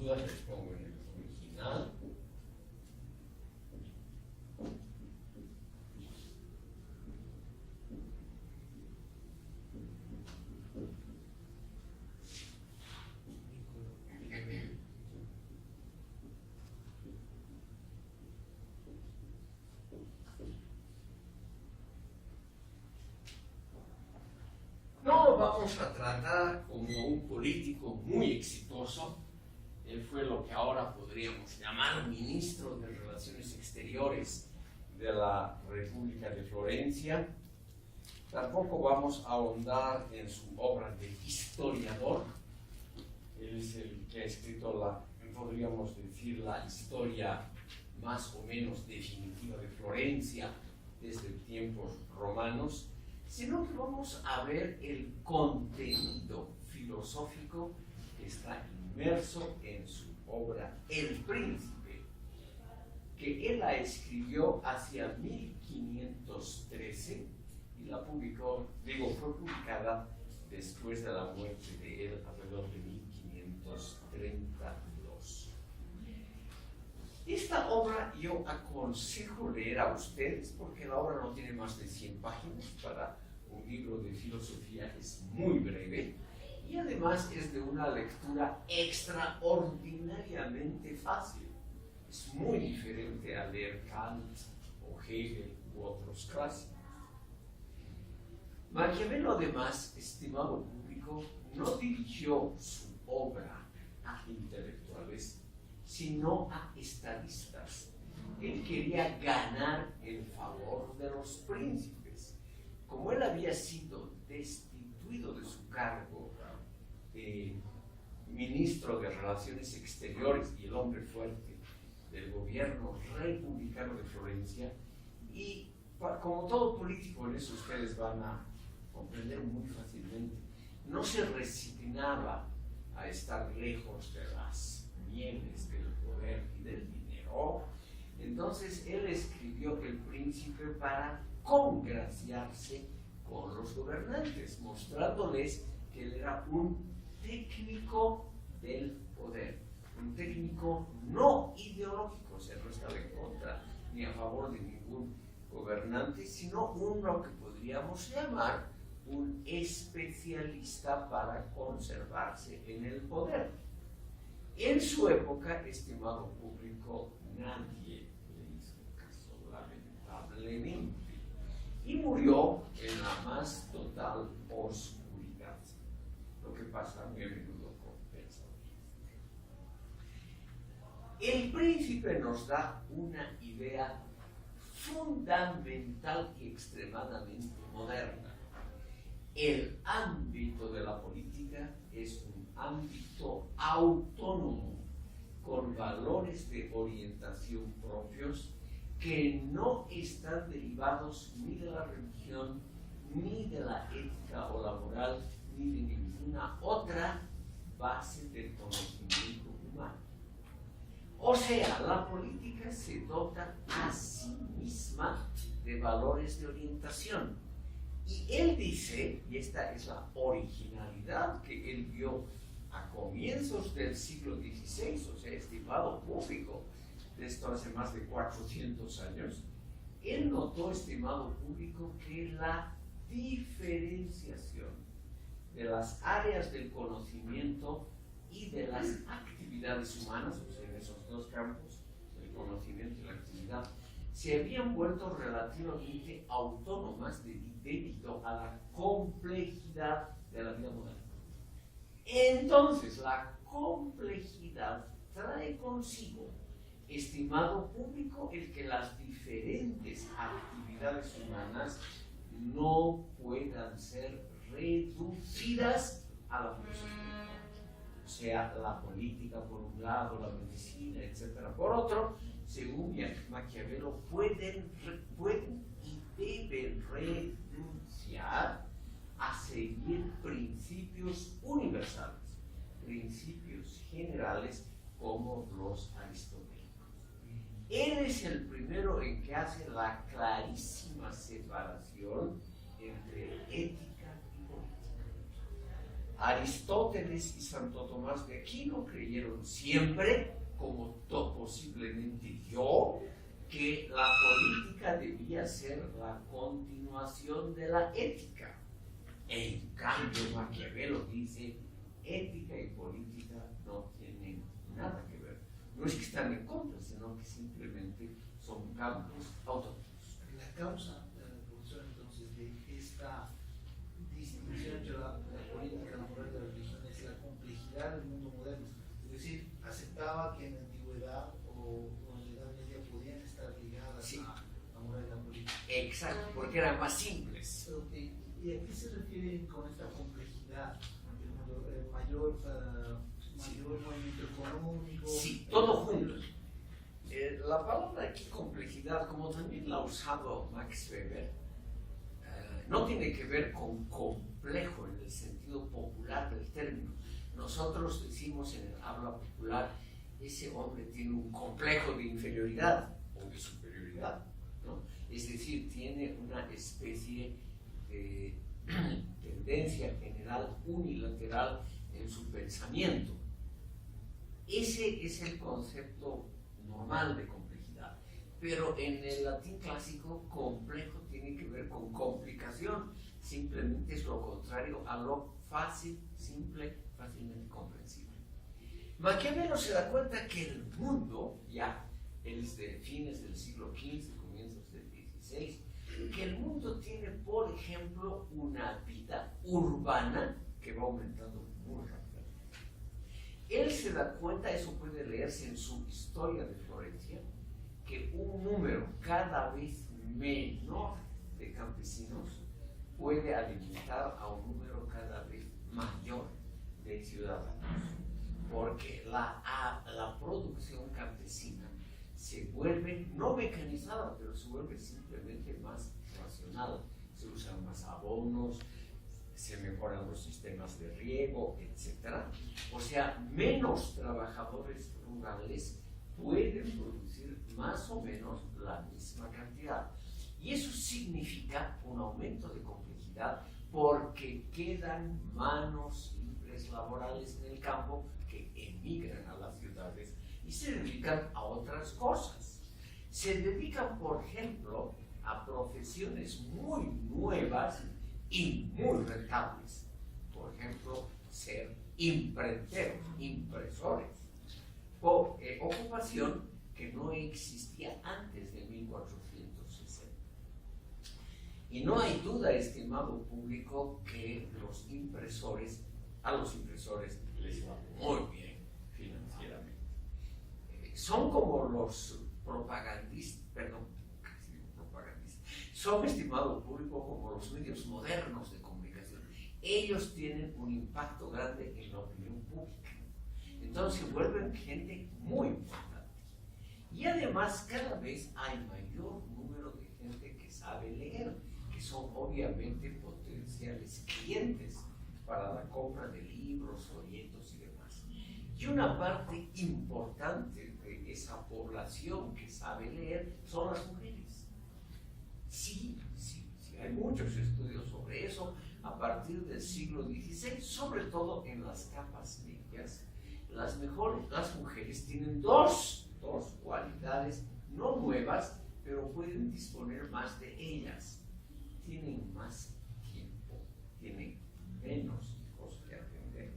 dudas les pongo en el original. No lo vamos a tratar como un político muy exitoso. Él fue lo que ahora podríamos llamar ministro de Relaciones Exteriores de la República de Florencia. Tampoco vamos a ahondar en su obra de historiador. Él es el que ha escrito podríamos decir, la historia más o menos definitiva de Florencia desde tiempos romanos, sino que vamos a ver el contenido filosófico que está inmerso en su obra El Príncipe, que él la escribió hacia 1513 y la publicó, fue publicada después de la muerte de él alrededor de 1532. Esta obra yo aconsejo leer a ustedes porque la obra no tiene más de 100 páginas. Para un libro de filosofía es muy breve y además es de una lectura extraordinariamente fácil. Es muy diferente a leer Kant o Hegel u otros clásicos. Maquiavelo, además, estimado público, no dirigió su obra a intelectuales, sino a estadistas. Él quería ganar el favor de los príncipes. Como él había sido destituido de su cargo de ministro de Relaciones Exteriores y el hombre fuerte del gobierno republicano de Florencia, y como todo político, en eso ustedes van a comprender muy fácilmente, no se resignaba a estar lejos de las mieles del poder y del dinero. Entonces él escribió El Príncipe para congraciarse con los gobernantes, mostrándoles que él era un técnico del poder, un técnico no ideológico, o sea, no estaba en contra ni a favor de ningún gobernante, sino lo que podríamos llamar un especialista para conservarse en el poder. En su época, estimado público, nadie le hizo caso, lamentablemente, y murió en la más total oscuridad, lo que pasa muy a menudo con pensadores. El Príncipe nos da una idea fundamental y extremadamente moderna. El ámbito de la política es un ámbito autónomo, con valores de orientación propios que no están derivados ni de la religión, ni de la ética o la moral, ni de ninguna otra base del conocimiento humano. O sea, la política se dota a sí misma de valores de orientación. Y él dice, y esta es la originalidad que él vio a comienzos del siglo XVI, o sea, estimado público, de esto hace más de 400 años, él notó, estimado público, que la diferenciación de las áreas del conocimiento y de las actividades humanas, o sea, en esos dos campos, el conocimiento y la actividad, se habían vuelto relativamente autónomas debido a la complejidad de la vida moderna. Entonces, la complejidad trae consigo, estimado público, el que las diferentes actividades humanas no puedan ser reducidas a la filosofía. O sea, la política por un lado, la medicina, etc. por otro, según Maquiavelo, pueden y deben renunciar a seguir principios universales, principios generales como los aristotélicos. Él es el primero en que hace la clarísima separación entre ética y política. Aristóteles y Santo Tomás de Aquino creyeron siempre, como posiblemente yo, que la política debía ser la continuación de la ética. En cambio, Maquiavelo dice, ética y política no tienen nada que ver. No es que están en contra, sino que simplemente son campos autónomos. La causa, profesor, entonces, de esta distinción entre la política, la moral y la religión es la complejidad del mundo moderno. Es decir, aceptaba que en la antigüedad o en la Edad Media podían estar ligadas Sí. a la moral y la política. Exacto, porque eran más simples. Okay. ¿Y a qué se refiere con esta complejidad? Mayor movimiento económico. Sí, todo junto. La palabra aquí, complejidad, como también la ha usado Max Weber, no tiene que ver con complejo en el sentido popular del término. Nosotros decimos en el habla popular, ese hombre tiene un complejo de inferioridad o de superioridad, ¿no? Es decir, tiene una especie de tendencia general unilateral en su pensamiento. Ese es el concepto normal de complejidad, pero en el latín clásico complejo tiene que ver con complicación, simplemente es lo contrario a lo fácil, simple, fácilmente comprensible. Maquiavelo se da cuenta que el mundo, ya es de fines del siglo XV, comienzos del XVI, que el mundo tiene, por ejemplo, una vida urbana que va aumentando muy rápidamente. Él se da cuenta, eso puede leerse en su Historia de Florencia, que un número cada vez menor de campesinos puede alimentar a un número cada vez mayor de ciudadanos, porque la producción campesina se vuelve no mecanizada, pero se vuelve simplemente más racional. Se usan más abonos, se mejoran los sistemas de riego, etc. O sea, menos trabajadores rurales pueden producir más o menos la misma cantidad. Y eso significa un aumento de complejidad porque quedan manos libres laborales en el campo que emigran a las ciudades y se dedican a otras cosas. Se dedican, por ejemplo, a profesiones muy nuevas y muy rentables. Por ejemplo, ser imprenteros, impresores, ocupación que no existía antes de 1460. Y no hay duda, estimado público, que a los impresores les va muy bien financieramente. Son como los propagandistas, son, estimado público, como los medios modernos de comunicación. Ellos tienen un impacto grande en la opinión pública. Entonces se vuelven gente muy importante. Y además cada vez hay mayor número de gente que sabe leer, que son obviamente potenciales clientes para la compra de libros, folletos y demás. Y una parte importante de esa población que sabe leer son las mujeres. Sí, hay muchos estudios sobre eso a partir del siglo XVI, sobre todo en las capas medias. Las mujeres tienen dos cualidades no nuevas, pero pueden disponer más de ellas. Tienen más tiempo, tienen menos hijos que atender.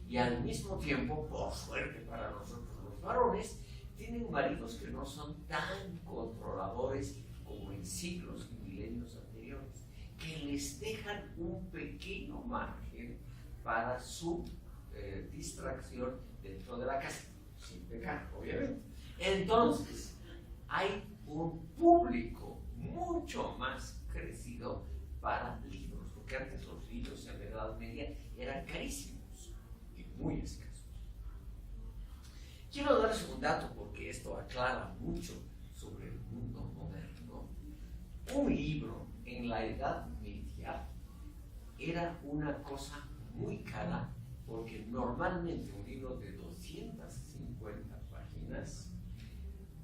Y al mismo tiempo, por suerte para nosotros los varones, tienen maridos que no son tan controladores como en siglos y milenios anteriores, que les dejan un pequeño margen para su distracción dentro de la casa, sin pecar, obviamente. Entonces, hay un público mucho más crecido para libros, porque antes los libros en la Edad Media eran carísimos y muy escasos. Quiero darles un dato porque esto aclara mucho sobre el mundo moderno. Un libro en la Edad Media era una cosa muy cara porque normalmente un libro de 250 páginas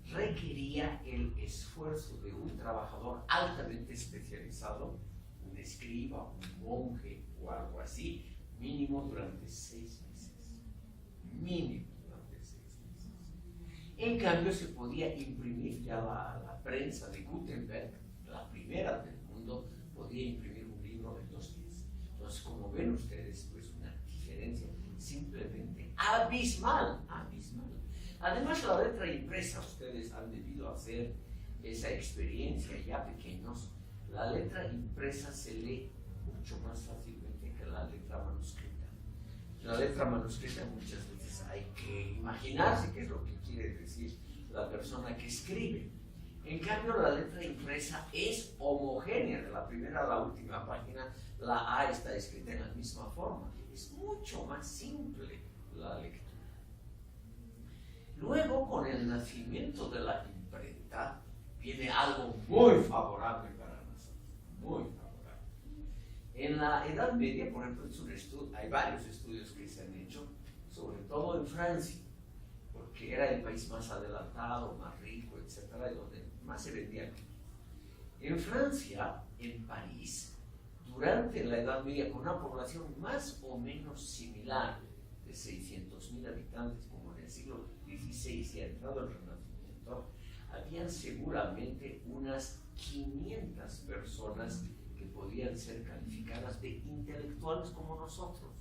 requería el esfuerzo de un trabajador altamente especializado, un escriba, un monje o algo así, mínimo durante 6 meses. Mínimo durante 6 meses. En cambio, se podía imprimir ya la prensa de Gutenberg, la primera del mundo, podía imprimir un libro en 2 días. Entonces, como ven ustedes, pues una diferencia simplemente abismal, abismal. Además, la letra impresa, ustedes han debido hacer esa experiencia ya pequeños. La letra impresa se lee mucho más fácilmente que la letra manuscrita. La letra manuscrita muchas veces hay que imaginarse qué es lo que quiere decir la persona que escribe. En cambio, la letra impresa es homogénea, de la primera a la última página, la A está escrita en la misma forma. Es mucho más simple la lectura. Luego, con el nacimiento de la imprenta, viene algo muy favorable para nosotros, muy favorable. En la Edad Media, por ejemplo, hay varios estudios que se han hecho, sobre todo en Francia, porque era el país más adelantado, más rico, etcétera, y donde más se vendía libros. En Francia, en París, durante la Edad Media, con una población más o menos similar, de 600.000 habitantes, como en el siglo XVI y ha entrado el Renacimiento, habían seguramente unas 500 personas que podían ser calificadas de intelectuales como nosotros,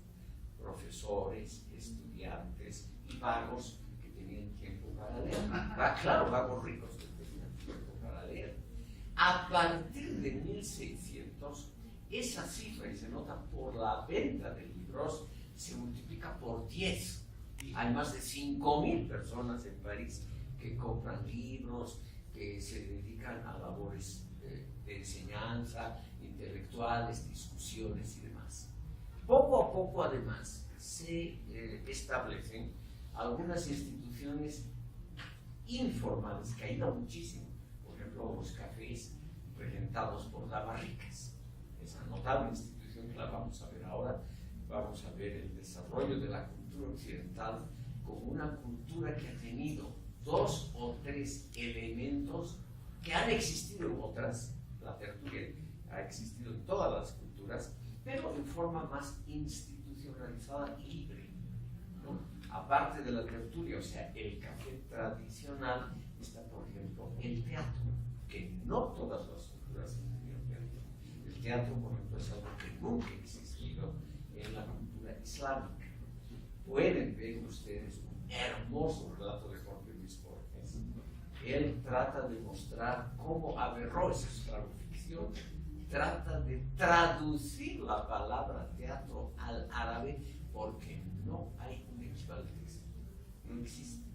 profesores, estudiantes y vagos que tenían tiempo para leer. Claro, vagos ricos que tenían tiempo para leer. A partir de 1600, esa cifra, y se nota por la venta de libros, se multiplica por 10. Hay más de 5.000 personas en París que compran libros, que se dedican a labores de enseñanza, intelectuales, discusiones y demás. Poco a poco, además, se establecen algunas instituciones informales que ayudan muchísimo. Por ejemplo, los cafés regentados por damas ricas. Esa notable institución que la vamos a ver ahora. Vamos a ver el desarrollo de la cultura occidental como una cultura que ha tenido 2 o 3 elementos que han existido en otras. La tertulia ha existido en todas las culturas, pero en forma más institucionalizada y libre, ¿no? Aparte de la tertulia, o sea, el café tradicional, está, por ejemplo, el teatro, que no todas las culturas han tenido teatro. El teatro, por ejemplo, es algo que nunca ha existido en la cultura islámica. Pueden ver ustedes un hermoso relato de Jorge Luis Borges. Él trata de mostrar cómo Averroes, es claro ficción, trata de traducir la palabra teatro al árabe porque no hay un equivalente, no existe.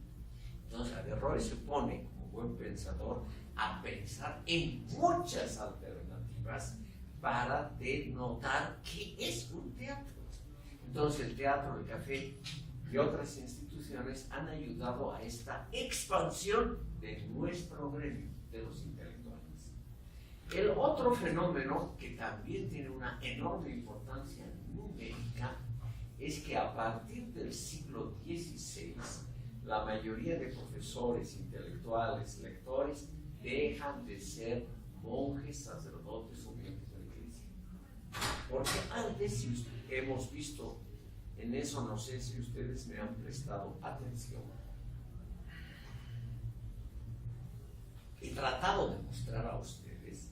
Entonces Averroes se pone, como buen pensador, a pensar en muchas alternativas para denotar qué es un teatro. Entonces el teatro, el café y otras instituciones han ayudado a esta expansión de nuestro gremio, de los intelectuales. El otro fenómeno que también tiene una enorme importancia numérica es que a partir del siglo XVI la mayoría de profesores, intelectuales, lectores dejan de ser monjes, sacerdotes o miembros de la iglesia. Porque antes, si hemos visto en eso, no sé si ustedes me han prestado atención, he tratado de mostrar a ustedes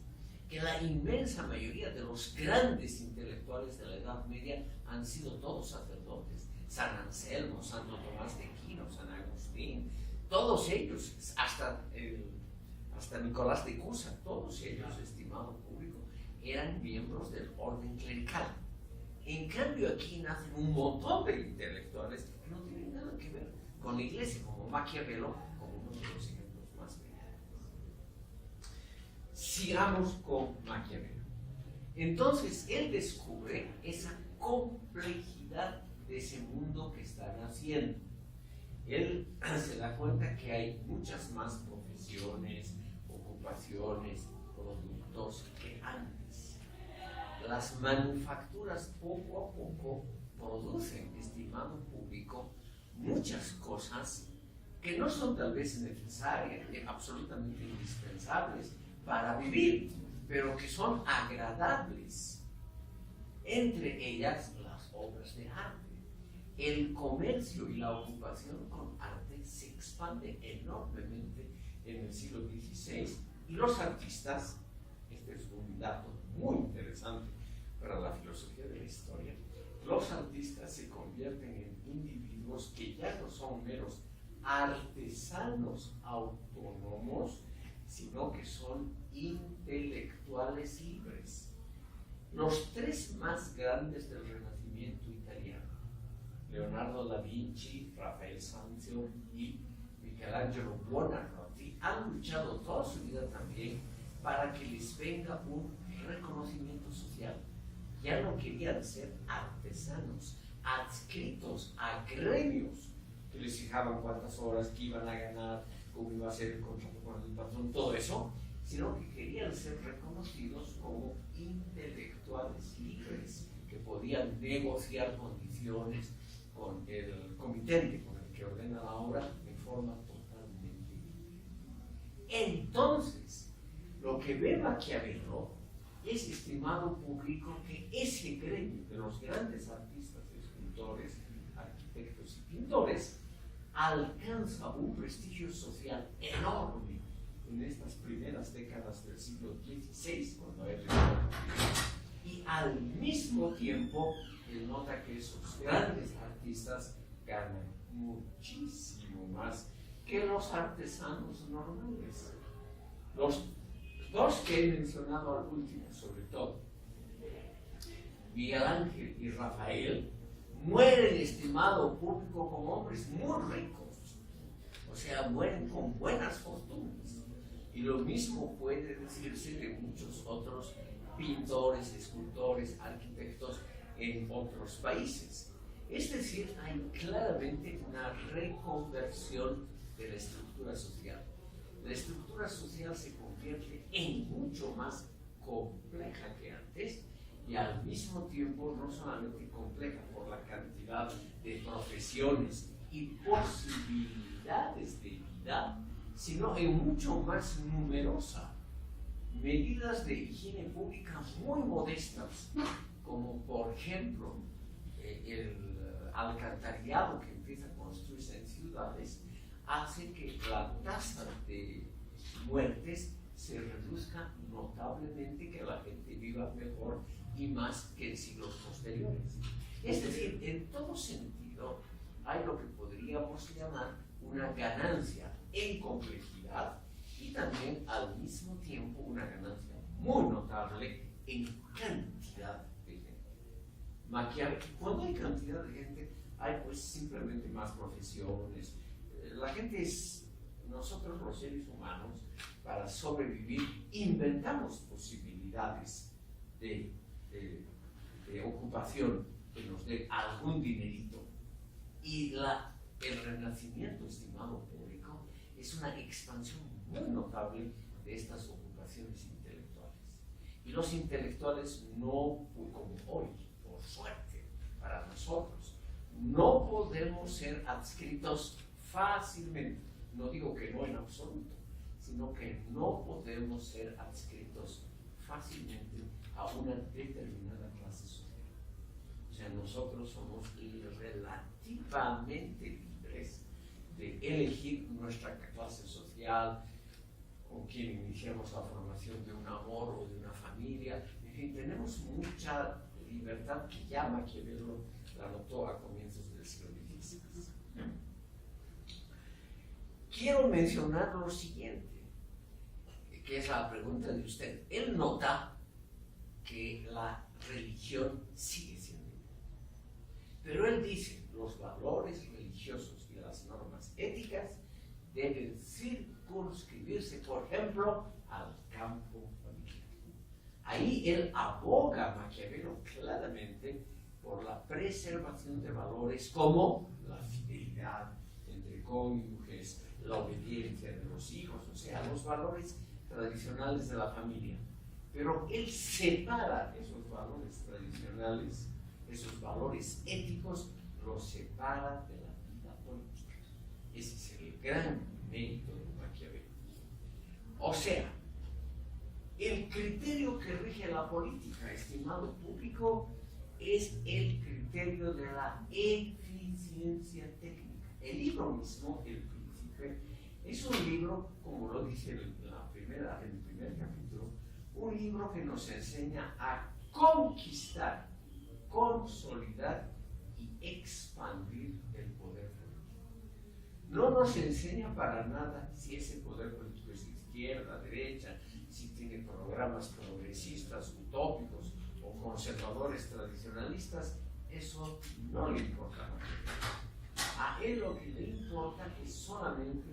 que la inmensa mayoría de los grandes intelectuales de la Edad Media han sido todos sacerdotes. San Anselmo, Santo Tomás de Aquino, San Agustín, todos ellos, hasta Nicolás de Cusa, todos ellos, estimado público, eran miembros del orden clerical. En cambio, aquí nacen un montón de intelectuales que no tienen nada que ver con la iglesia, como Maquiavelo, como uno de los ejemplos más brillantes. Sigamos con Maquiavelo. Entonces, él descubre esa complejidad de ese mundo que está naciendo. Él se da cuenta que hay muchas más profesiones, ocupaciones, productos que antes. Las manufacturas poco a poco producen, estimado público, muchas cosas que no son tal vez necesarias, absolutamente indispensables para vivir, pero que son agradables. Entre ellas las obras obras de arte. El comercio y la ocupación con arte se expande enormemente en el siglo XVI y los artistas, este es un dato muy interesante para la filosofía de la historia, los artistas se convierten en individuos que ya no son meros artesanos autónomos, sino que son intelectuales libres. Los tres más grandes del Renacimiento italiano, Leonardo da Vinci, Rafael Sanzio y Michelangelo Buonarroti, han luchado toda su vida también para que les venga un reconocimiento social. Ya no querían ser artesanos adscritos a gremios que les fijaban cuántas horas que iban a ganar, cómo iba a ser el contrato con el patrón, todo eso, sino que querían ser reconocidos como intelectuales libres que podían negociar condiciones con el comitente con el que ordena la obra en forma totalmente libre. Entonces, lo que ve Maquiavelo es, estimado público, que ese gremio de los grandes artistas, escultores, arquitectos y pintores alcanza un prestigio social enorme en estas primeras décadas del siglo XVI, cuando él y al mismo tiempo él nota que esos grandes artistas ganan muchísimo más que los artesanos normales. Los dos que he mencionado al último, sobre todo, Miguel Ángel y Rafael, mueren, estimado público, como hombres muy ricos, o sea, mueren con buenas fortunas. Y lo mismo puede decirse de muchos otros pintores, escultores, arquitectos en otros países. Es decir, hay claramente una reconversión de la estructura social. La estructura social se convierte en mucho más compleja que antes y al mismo tiempo no solamente compleja por la cantidad de profesiones y posibilidades de vida, sino en mucho más numerosa. Medidas de higiene pública muy modestas, como por ejemplo el alcantarillado que empieza a construirse en ciudades, hace que la tasa de muertes se reduzca notablemente, que la gente viva mejor y más que en siglos posteriores. Es decir, en todo sentido hay lo que podríamos llamar una ganancia en complejidad y también al mismo tiempo una ganancia muy notable en cantidad de gente. Cuando hay cantidad de gente, hay pues simplemente más profesiones. La gente es, nosotros los seres humanos, para sobrevivir, inventamos posibilidades de ocupación que nos dé algún dinerito. Y el Renacimiento, estimado público, es una expansión muy notable de estas ocupaciones intelectuales. Y los intelectuales no, como hoy, por suerte, para nosotros, no podemos ser adscritos fácilmente, no digo que no en absoluto, sino que no podemos ser adscritos fácilmente a una determinada clase social. O sea, nosotros somos relativamente libres de elegir nuestra clase social, con quien iniciamos la formación de un amor o de una familia. En fin, tenemos mucha libertad que ya Maquiavelo la notó a comienzos del siglo XVI. Quiero mencionar lo siguiente, que es la pregunta de usted. Él nota que la religión sigue siendo importante, pero él dice los valores religiosos y las normas éticas deben circunscribirse, por ejemplo, al campo familiar. Ahí él aboga, Maquiavelo, claramente por la preservación de valores como la fidelidad entre cónyuges, la obediencia de los hijos, o sea, los valores tradicionales de la familia. Pero él separa esos valores tradicionales, esos valores éticos, los separa de la vida política. Ese es el gran mérito de Maquiavelo. O sea, el criterio que rige la política, estimado público, es el criterio de la eficiencia técnica. El libro mismo, El Príncipe, es un libro, como lo dice en el primer capítulo, un libro que nos enseña a conquistar, consolidar y expandir el poder político. No nos enseña para nada si ese poder político es de izquierda, derecha, si tiene programas progresistas, utópicos o conservadores tradicionalistas. Eso no le importa. A él lo que le importa es solamente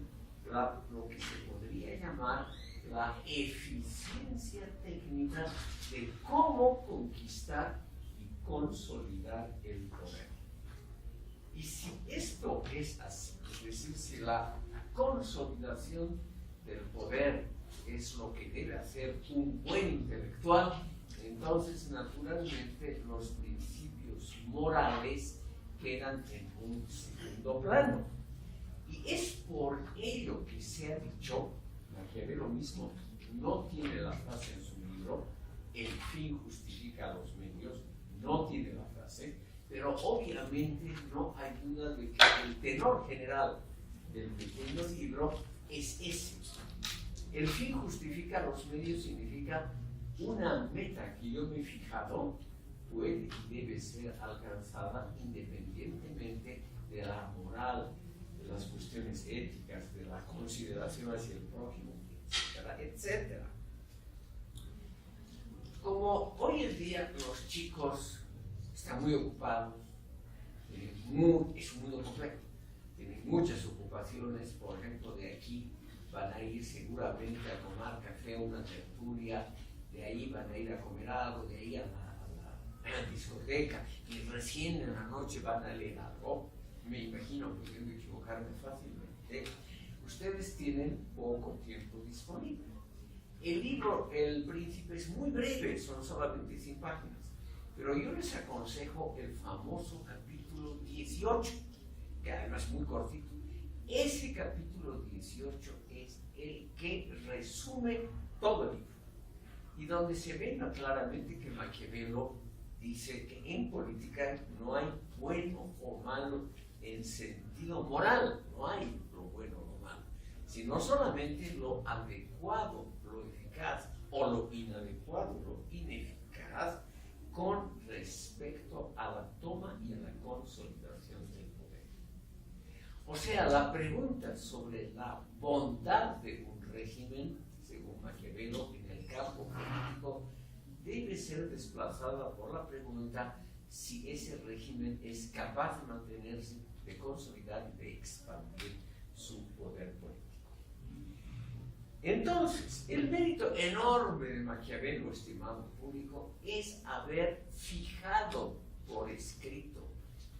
lo que se podría llamar la eficiencia técnica de cómo conquistar y consolidar el poder. Y si esto es así, es decir, si la consolidación del poder es lo que debe hacer un buen intelectual, entonces naturalmente los principios morales quedan en un segundo plano. Y es por ello que se ha dicho, Maquiavelo mismo no tiene la frase en su libro, el fin justifica los medios, no tiene la frase, pero obviamente no hay duda de que el tenor general del pequeño libro es ese. El fin justifica los medios significa una meta que yo me he fijado puede y debe ser alcanzada independientemente de la moral, de las cuestiones éticas, de la consideración hacia el prójimo, etcétera, etcétera. Como hoy en día los chicos están muy ocupados, es un mundo complejo, tienen muchas ocupaciones, por ejemplo, de aquí van a ir seguramente a tomar café, una tertulia, de ahí van a ir a comer algo, de ahí a la discoteca, y recién en la noche van a leer algo. Me imagino, pudiendo equivocarme fácilmente, ustedes tienen poco tiempo disponible. El libro El Príncipe es muy breve, son solamente 100 páginas, pero yo les aconsejo el famoso capítulo 18, que además es muy cortito. Ese capítulo 18 es el que resume todo el libro y donde se ve claramente que Maquiavelo dice que en política no hay bueno o malo en sentido moral, no hay lo bueno o lo malo, sino solamente lo adecuado, lo eficaz, o lo inadecuado, lo ineficaz, con respecto a la toma y a la consolidación del poder. O sea, la pregunta sobre la bondad de un régimen, según Maquiavelo, en el campo político, debe ser desplazada por la pregunta si ese régimen es capaz de mantenerse, de consolidar y de expandir su poder político. Entonces, el mérito enorme de Maquiavelo, estimado público, es haber fijado por escrito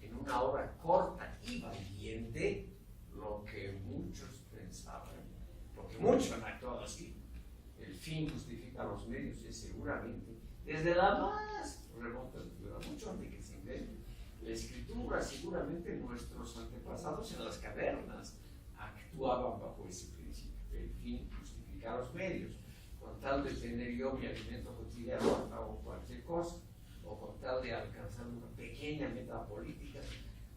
en una obra corta y valiente lo que muchos pensaban, porque muchos han actuado así. El fin justifica los medios, es seguramente desde la más remota altura, mucho antes que se invente la escritura, seguramente nuestros antepasados en las cavernas actuaban bajo ese principio. El fin justifica los medios. Con tal de tener yo mi alimento cotidiano, hago cualquier cosa, o con tal de alcanzar una pequeña meta política,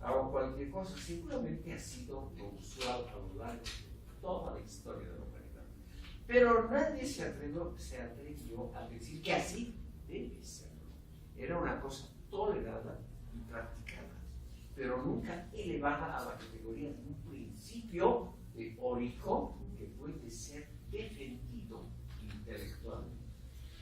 hago cualquier cosa. Seguramente ha sido lo usual a lo largo de toda la historia de la humanidad. Pero nadie se atrevió a decir que así debe ser. Era una cosa tolerada y practicada, pero nunca elevada a la categoría de un principio teórico que puede ser defendido intelectualmente.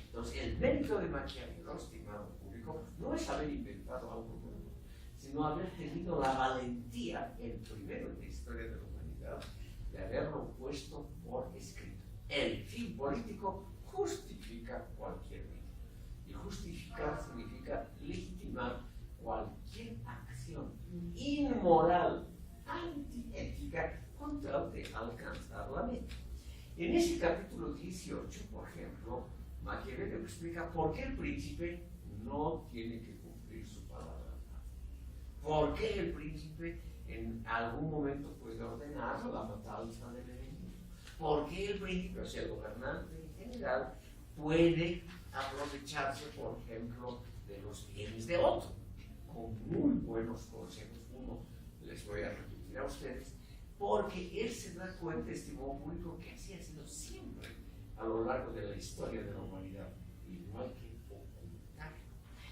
Entonces, el mérito de Maquiavelo, estimado público, no es haber inventado algo nuevo, sino haber tenido la valentía, el primero en la historia de la humanidad, de haberlo puesto por escrito. El fin político justifica cualquier medio. Y justificar significa legitimar cualquier acción inmoral, antiética, con tal de alcanzar la meta. En ese capítulo 18, por ejemplo, Maquiavelo explica por qué el príncipe no tiene que cumplir su palabra. ¿Por qué el príncipe en algún momento puede ordenar la matanza del enemigo? ¿Por qué el príncipe, o sea, el gobernante en general, puede aprovecharse, por ejemplo, de los bienes de otro, con muy buenos consejos. Uno les voy a repetir a ustedes, porque él se da cuenta, estimado público, que así ha sido siempre a lo largo de la historia de la humanidad, y no hay que ocultarlo.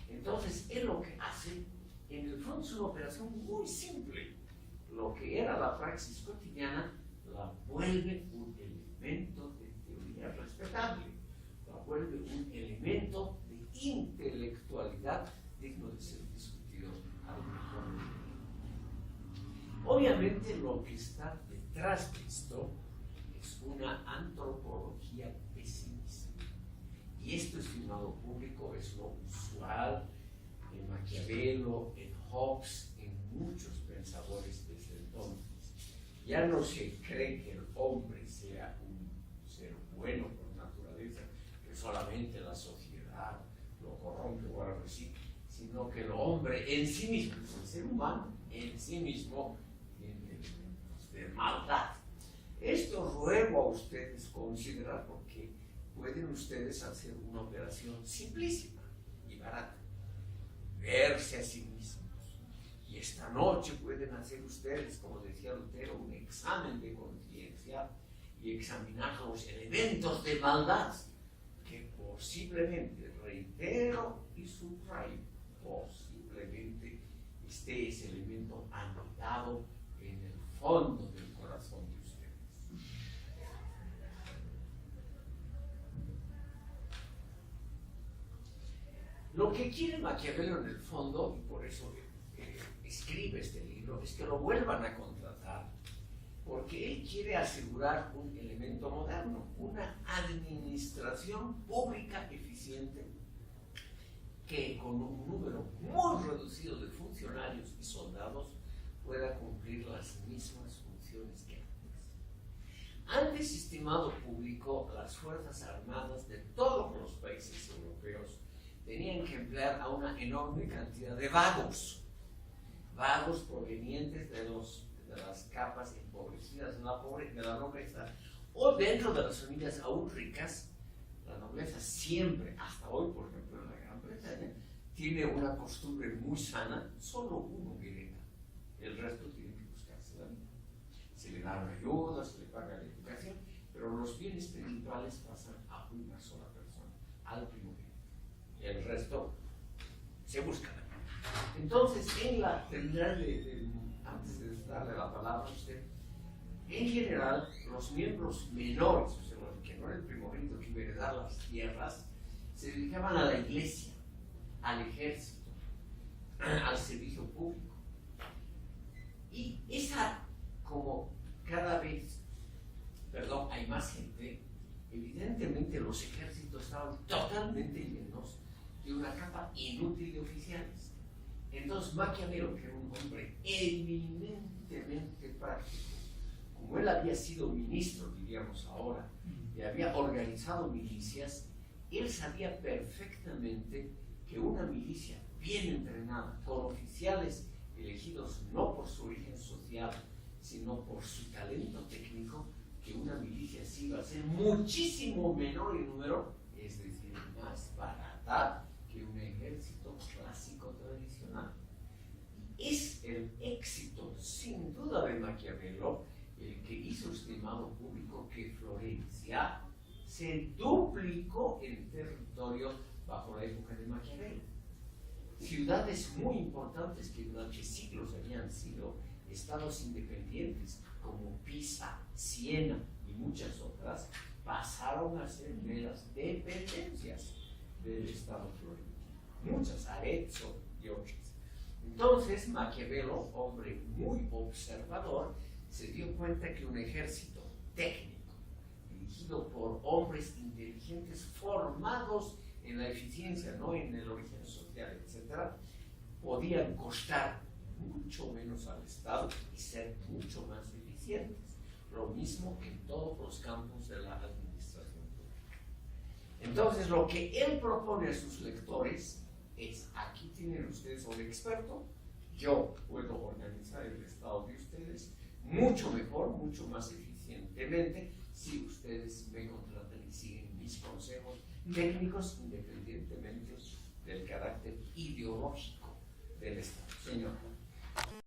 Entonces, él lo que hace, en el fondo, es una operación muy simple. Lo que era la praxis cotidiana, la vuelve un elemento de teoría respetable, la vuelve un elemento de intelectualidad digno de ser discutido al mejor. Obviamente lo que está detrás de esto es una antropología pesimista. Y esto, estimado público, es lo usual en Maquiavelo, en Hobbes, en muchos pensadores desde entonces. Ya no se cree que el hombre sea un ser bueno por naturaleza, que solamente la sociedad lo corrompe o algo así, sino que el hombre en sí mismo, el ser humano en sí mismo, tiene elementos de maldad. Esto ruego a ustedes considerar, porque pueden ustedes hacer una operación simplísima y barata, verse a sí mismos. Y esta noche pueden hacer ustedes, como decía Lutero, un examen de conciencia y examinar los elementos de maldad que posiblemente, reitero y subrayo, posiblemente esté ese elemento anidado en el fondo del corazón de ustedes. Lo que quiere Maquiavelo en el fondo, y por eso escribe este libro, es que lo vuelvan a contratar, porque él quiere asegurar un elemento moderno, una administración pública eficiente que con un número muy reducido de funcionarios y soldados pueda cumplir las mismas funciones que antes. Antes, estimado público, las Fuerzas Armadas de todos los países europeos tenían que emplear a una enorme cantidad de vagos provenientes de las capas empobrecidas de la nobleza, o dentro de las familias aún ricas. La nobleza siempre, hasta hoy, por ejemplo, en la Gran Bretaña, tiene una costumbre muy sana: solo uno hereda, el resto tiene que buscarse la vida. Se le dan ayudas, se le paga la educación, pero los bienes principales pasan a una sola persona, al primogénito. Y el resto se busca la vida. Entonces, antes de darle la palabra a usted, en general, los miembros menores, o sea, los que no era el primogénito que iba a heredar las tierras, se dedicaban a la iglesia, al ejército, al servicio público. Y como cada vez, hay más gente, evidentemente los ejércitos estaban totalmente llenos de una capa inútil de oficiales. Entonces Maquiavelo, que era un hombre eminentemente práctico, como él había sido ministro, diríamos ahora, y había organizado milicias, él sabía perfectamente que una milicia bien entrenada, con oficiales elegidos no por su origen social, sino por su talento técnico, que una milicia así iba a ser muchísimo menor en número, es decir, más barata que un ejército clásico tradicional. Y es el éxito, sin duda, de Maquiavelo el que hizo, estimado público, que Florencia se duplicó en territorio bajo la época de Maquiavelo. Ciudades muy importantes que durante siglos habían sido estados independientes, como Pisa, Siena y muchas otras, pasaron a ser meras dependencias del Estado florentino. Muchas, Arezzo y otras. Entonces Maquiavelo, hombre muy observador, se dio cuenta que un ejército técnico, dirigido por hombres inteligentes formados en la eficiencia, no en el origen social, etc., podían costar mucho menos al Estado y ser mucho más eficientes. Lo mismo en todos los campos de la administración pública. Entonces, lo que él propone a sus lectores es: aquí tienen ustedes un experto, yo puedo organizar el Estado de ustedes mucho mejor, mucho más eficientemente, si ustedes me contratan y siguen mis consejos técnicos, independientemente del carácter ideológico del Estado. Señor.